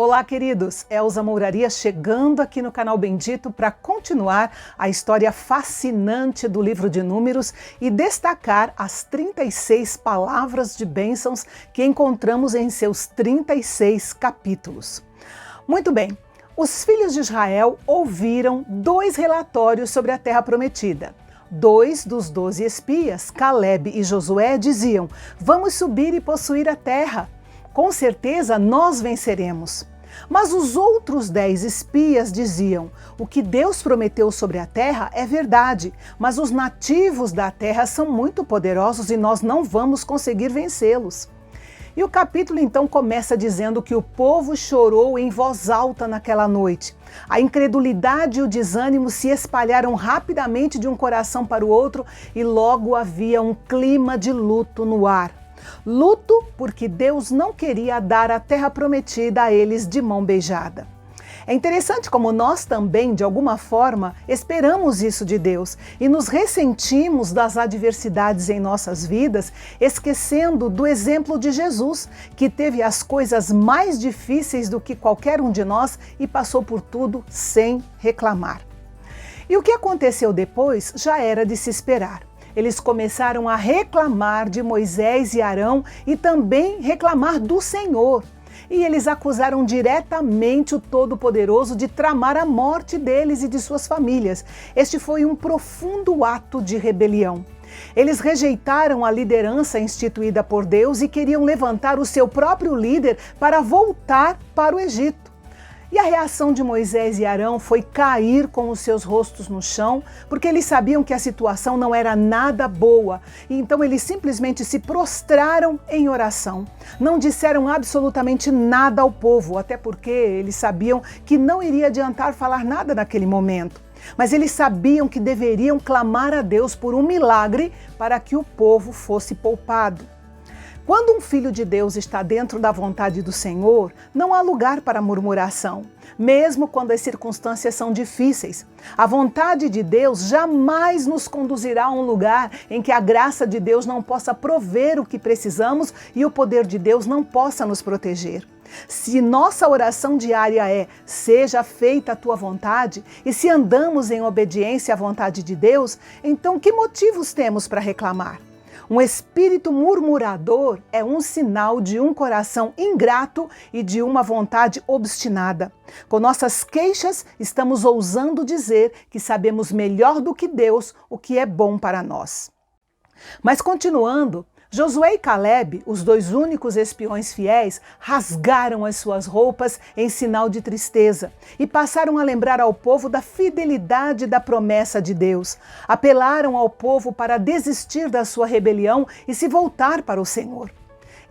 Olá, queridos! Elza Mouraria chegando aqui no canal Bendito para continuar a história fascinante do livro de Números e destacar as 36 palavras de bênçãos que encontramos em seus 36 capítulos. Muito bem, os filhos de Israel ouviram 2 relatórios sobre a terra prometida. 2 dos 12 espias, Caleb e Josué, diziam: "Vamos subir e possuir a terra. Com certeza nós venceremos." Mas os outros 10 espias diziam: "O que Deus prometeu sobre a terra é verdade, mas os nativos da terra são muito poderosos e nós não vamos conseguir vencê-los." E o capítulo então começa dizendo que o povo chorou em voz alta naquela noite. A incredulidade e o desânimo se espalharam rapidamente de um coração para o outro e logo havia um clima de luto no ar. Luto porque Deus não queria dar a terra prometida a eles de mão beijada. É interessante como nós também, de alguma forma, esperamos isso de Deus e nos ressentimos das adversidades em nossas vidas, esquecendo do exemplo de Jesus, que teve as coisas mais difíceis do que qualquer um de nós e passou por tudo sem reclamar. E o que aconteceu depois já era de se esperar. Eles começaram a reclamar de Moisés e Arão e também reclamar do Senhor. E eles acusaram diretamente o Todo-Poderoso de tramar a morte deles e de suas famílias. Este foi um profundo ato de rebelião. Eles rejeitaram a liderança instituída por Deus e queriam levantar o seu próprio líder para voltar para o Egito. E a reação de Moisés e Arão foi cair com os seus rostos no chão, porque eles sabiam que a situação não era nada boa. E então eles simplesmente se prostraram em oração. Não disseram absolutamente nada ao povo, até porque eles sabiam que não iria adiantar falar nada naquele momento. Mas eles sabiam que deveriam clamar a Deus por um milagre para que o povo fosse poupado. Quando um filho de Deus está dentro da vontade do Senhor, não há lugar para murmuração, mesmo quando as circunstâncias são difíceis. A vontade de Deus jamais nos conduzirá a um lugar em que a graça de Deus não possa prover o que precisamos e o poder de Deus não possa nos proteger. Se nossa oração diária é: "Seja feita a tua vontade", e se andamos em obediência à vontade de Deus, então que motivos temos para reclamar? Um espírito murmurador é um sinal de um coração ingrato e de uma vontade obstinada. Com nossas queixas, estamos ousando dizer que sabemos melhor do que Deus o que é bom para nós. Mas continuando, Josué e Caleb, os 2 únicos espiões fiéis, rasgaram as suas roupas em sinal de tristeza e passaram a lembrar ao povo da fidelidade da promessa de Deus. Apelaram ao povo para desistir da sua rebelião e se voltar para o Senhor.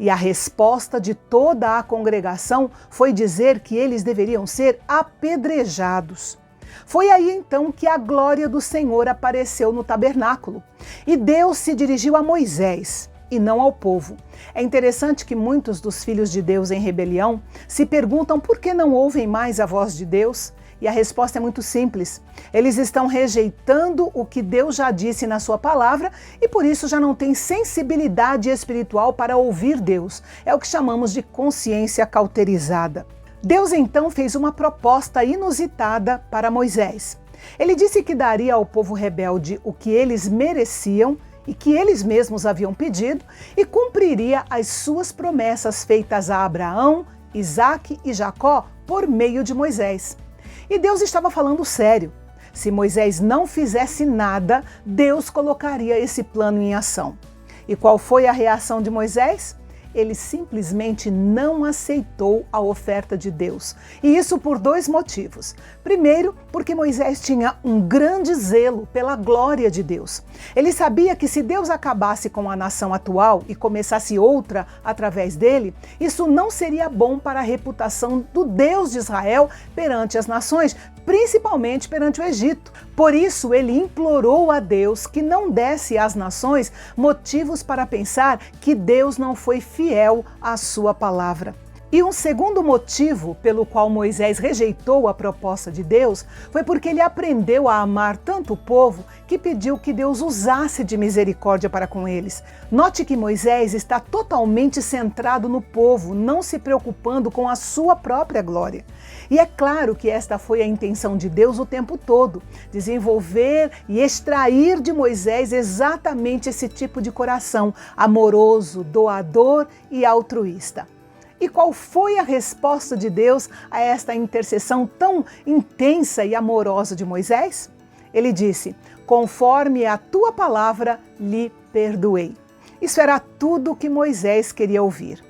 E a resposta de toda a congregação foi dizer que eles deveriam ser apedrejados. Foi aí então que a glória do Senhor apareceu no tabernáculo e Deus se dirigiu a Moisés e não ao povo. É interessante que muitos dos filhos de Deus em rebelião se perguntam por que não ouvem mais a voz de Deus. E a resposta é muito simples. Eles estão rejeitando o que Deus já disse na sua palavra e por isso já não têm sensibilidade espiritual para ouvir Deus. É o que chamamos de consciência cauterizada. Deus então fez uma proposta inusitada para Moisés. Ele disse que daria ao povo rebelde o que eles mereciam e que eles mesmos haviam pedido e cumpriria as suas promessas feitas a Abraão, Isaque e Jacó por meio de Moisés. E Deus estava falando sério. Se Moisés não fizesse nada, Deus colocaria esse plano em ação. E qual foi a reação de Moisés? Ele simplesmente não aceitou a oferta de Deus. E isso por 2 motivos. Primeiro, porque Moisés tinha um grande zelo pela glória de Deus. Ele sabia que se Deus acabasse com a nação atual e começasse outra através dele, isso não seria bom para a reputação do Deus de Israel perante as nações, principalmente perante o Egito. Por isso, ele implorou a Deus que não desse às nações motivos para pensar que Deus não foi fiel à sua palavra. E um segundo motivo pelo qual Moisés rejeitou a proposta de Deus foi porque ele aprendeu a amar tanto o povo que pediu que Deus usasse de misericórdia para com eles. Note que Moisés está totalmente centrado no povo, não se preocupando com a sua própria glória. E é claro que esta foi a intenção de Deus o tempo todo, desenvolver e extrair de Moisés exatamente esse tipo de coração amoroso, doador e altruísta. E qual foi a resposta de Deus a esta intercessão tão intensa e amorosa de Moisés? Ele disse: conforme a tua palavra lhe perdoei. Isso era tudo o que Moisés queria ouvir.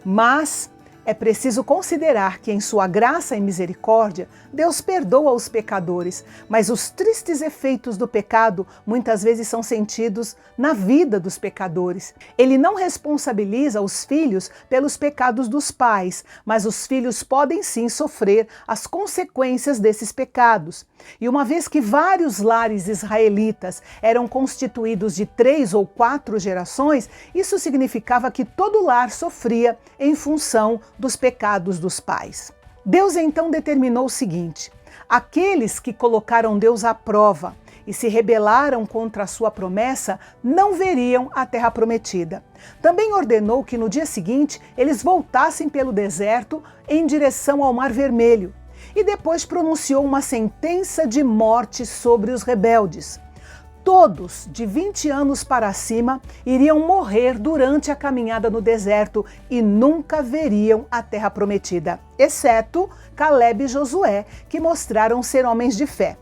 Mas é preciso considerar que em sua graça e misericórdia, Deus perdoa os pecadores, mas os tristes efeitos do pecado muitas vezes são sentidos na vida dos pecadores. Ele não responsabiliza os filhos pelos pecados dos pais, mas os filhos podem sim sofrer as consequências desses pecados. E uma vez que vários lares israelitas eram constituídos de 3 ou 4 gerações, isso significava que todo lar sofria em função dos pecados dos pais. Deus então determinou o seguinte: aqueles que colocaram Deus à prova e se rebelaram contra a sua promessa não veriam a terra prometida. Também ordenou que no dia seguinte eles voltassem pelo deserto em direção ao Mar Vermelho e depois pronunciou uma sentença de morte sobre os rebeldes. Todos de 20 anos para cima iriam morrer durante a caminhada no deserto e nunca veriam a terra prometida, exceto Caleb e Josué, que mostraram ser homens de fé.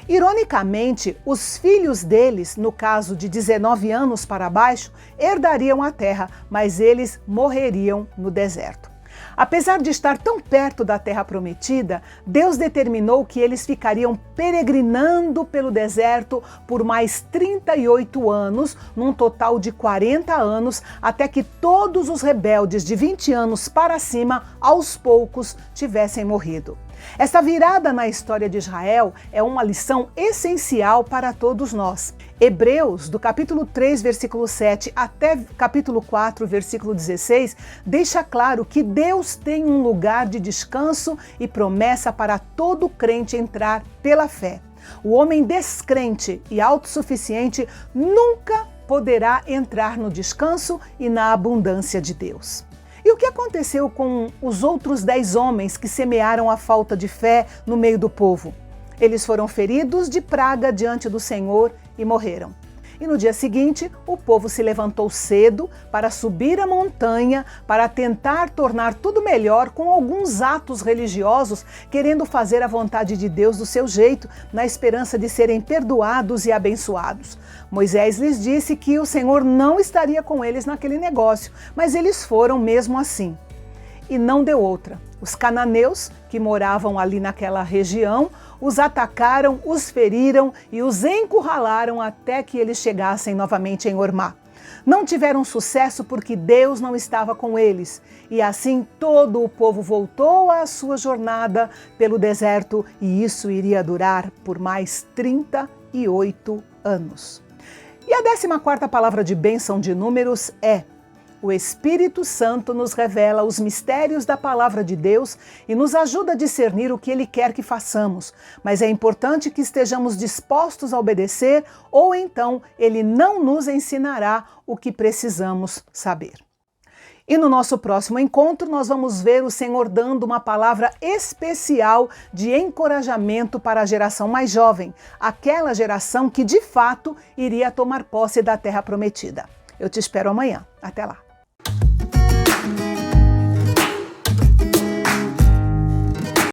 Ironicamente, os filhos deles, no caso de 19 anos para baixo, herdariam a terra, mas eles morreriam no deserto. Apesar de estar tão perto da terra prometida, Deus determinou que eles ficariam peregrinando pelo deserto por mais 38 anos, num total de 40 anos, até que todos os rebeldes de 20 anos para cima, aos poucos, tivessem morrido. Essa virada na história de Israel é uma lição essencial para todos nós. Hebreus, do capítulo 3, versículo 7 até capítulo 4, versículo 16, deixa claro que Deus tem um lugar de descanso e promessa para todo crente entrar pela fé. O homem descrente e autossuficiente nunca poderá entrar no descanso e na abundância de Deus. E o que aconteceu com os outros 10 homens que semearam a falta de fé no meio do povo? Eles foram feridos de praga diante do Senhor e morreram. E no dia seguinte, o povo se levantou cedo para subir a montanha, para tentar tornar tudo melhor com alguns atos religiosos, querendo fazer a vontade de Deus do seu jeito, na esperança de serem perdoados e abençoados. Moisés lhes disse que o Senhor não estaria com eles naquele negócio, mas eles foram mesmo assim. E não deu outra. Os cananeus, que moravam ali naquela região, os atacaram, os feriram e os encurralaram até que eles chegassem novamente em Ormá. Não tiveram sucesso porque Deus não estava com eles. E assim todo o povo voltou à sua jornada pelo deserto e isso iria durar por mais 38 anos. E a 14ª palavra de bênção de Números é: o Espírito Santo nos revela os mistérios da palavra de Deus e nos ajuda a discernir o que Ele quer que façamos, mas é importante que estejamos dispostos a obedecer ou então Ele não nos ensinará o que precisamos saber. E no nosso próximo encontro nós vamos ver o Senhor dando uma palavra especial de encorajamento para a geração mais jovem, aquela geração que de fato iria tomar posse da terra prometida. Eu te espero amanhã. Até lá!